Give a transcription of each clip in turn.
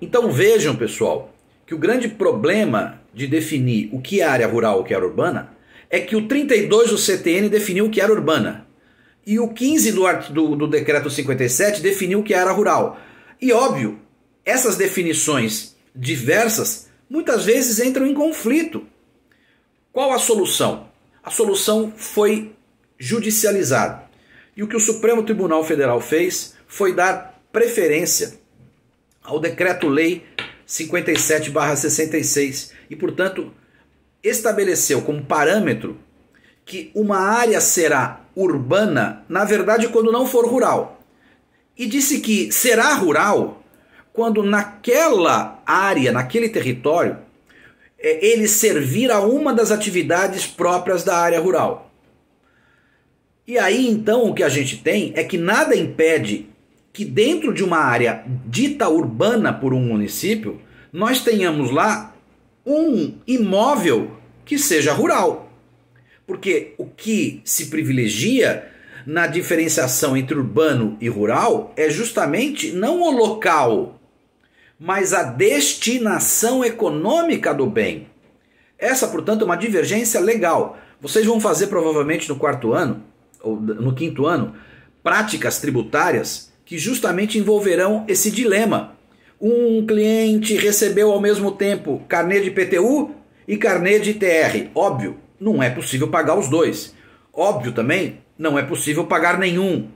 Então vejam, pessoal, que o grande problema de definir o que é área rural e o que é área urbana é que o 32 do CTN definiu o que era urbana e o 15 do decreto 57 definiu o que era rural. E óbvio, essas definições diversas muitas vezes entram em conflito. Qual a solução? A solução foi judicializada. E o que o Supremo Tribunal Federal fez foi dar preferência ao Decreto-Lei 57/66 e, portanto, estabeleceu como parâmetro que uma área será urbana, na verdade, quando não for rural. E disse que será rural quando naquela área, naquele território, ele servir a uma das atividades próprias da área rural. E aí, então, o que a gente tem é que nada impede que dentro de uma área dita urbana por um município, nós tenhamos lá um imóvel que seja rural. Porque o que se privilegia na diferenciação entre urbano e rural é justamente não o local, mas a destinação econômica do bem. Essa, portanto, é uma divergência legal. Vocês vão fazer provavelmente no quarto ano, ou no quinto ano, práticas tributárias que justamente envolverão esse dilema. Um cliente recebeu ao mesmo tempo carnê de IPTU e carnê de ITR. Óbvio, não é possível pagar os dois. Óbvio também, não é possível pagar nenhum.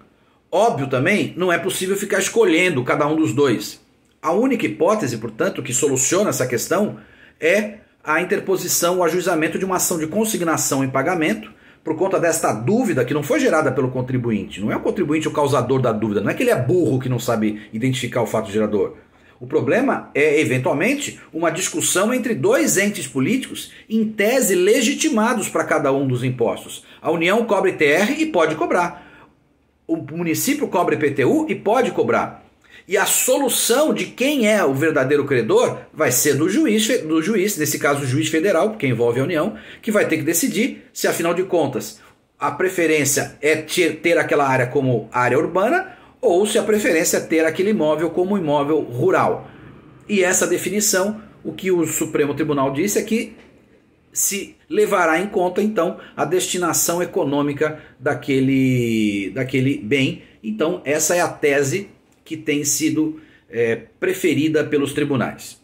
Óbvio também, não é possível ficar escolhendo cada um dos dois. A única hipótese, portanto, que soluciona essa questão é a interposição, o ajuizamento de uma ação de consignação em pagamento por conta desta dúvida que não foi gerada pelo contribuinte. Não é o contribuinte o causador da dúvida, não é que ele é burro que não sabe identificar o fato gerador. O problema é, eventualmente, uma discussão entre dois entes políticos em tese legitimados para cada um dos impostos. A União cobra ITR e pode cobrar. O município cobra IPTU e pode cobrar. E a solução de quem é o verdadeiro credor vai ser do juiz, nesse caso o juiz federal, porque envolve a União, que vai ter que decidir se, afinal de contas, a preferência é ter aquela área como área urbana ou se a preferência é ter aquele imóvel como imóvel rural. E essa definição, o que o Supremo Tribunal disse é que se levará em conta, então, a destinação econômica daquele bem. Então, essa é a tese que tem sido preferida pelos tribunais.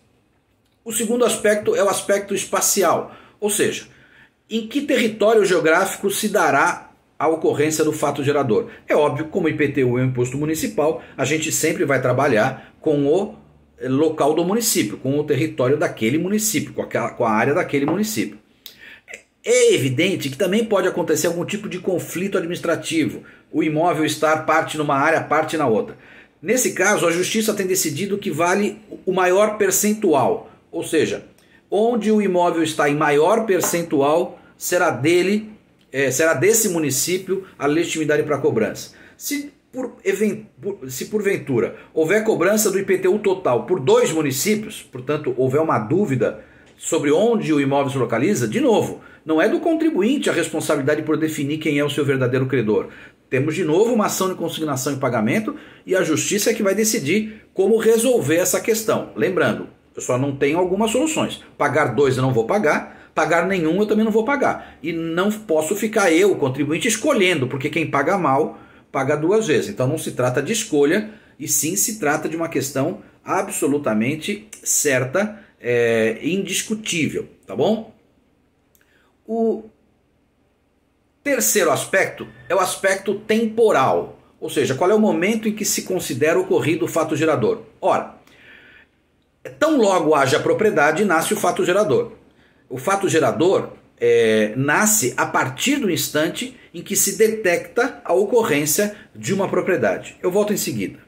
O segundo aspecto é o aspecto espacial, ou seja, em que território geográfico se dará a ocorrência do fato gerador. É óbvio, como o IPTU é um imposto municipal, a gente sempre vai trabalhar com o local do município, com o território daquele município, com a área daquele município. É evidente que também pode acontecer algum tipo de conflito administrativo, o imóvel estar parte numa área, parte na outra. Nesse caso, a justiça tem decidido que vale o maior percentual, ou seja, onde o imóvel está em maior percentual, será desse município a legitimidade para a cobrança. Se porventura houver cobrança do IPTU total por dois municípios, portanto houver uma dúvida sobre onde o imóvel se localiza, de novo, não é do contribuinte a responsabilidade por definir quem é o seu verdadeiro credor. Temos de novo uma ação de consignação em pagamento e a justiça é que vai decidir como resolver essa questão. Lembrando, eu só não tenho algumas soluções. Pagar dois eu não vou pagar, pagar nenhum eu também não vou pagar. E não posso ficar eu, o contribuinte, escolhendo, porque quem paga mal, paga duas vezes. Então não se trata de escolha, e sim se trata de uma questão absolutamente certa, indiscutível, tá bom? O terceiro aspecto é o aspecto temporal, ou seja, qual é o momento em que se considera ocorrido o fato gerador. Ora, tão logo haja propriedade, nasce o fato gerador. O fato gerador nasce a partir do instante em que se detecta a ocorrência de uma propriedade. Eu volto em seguida.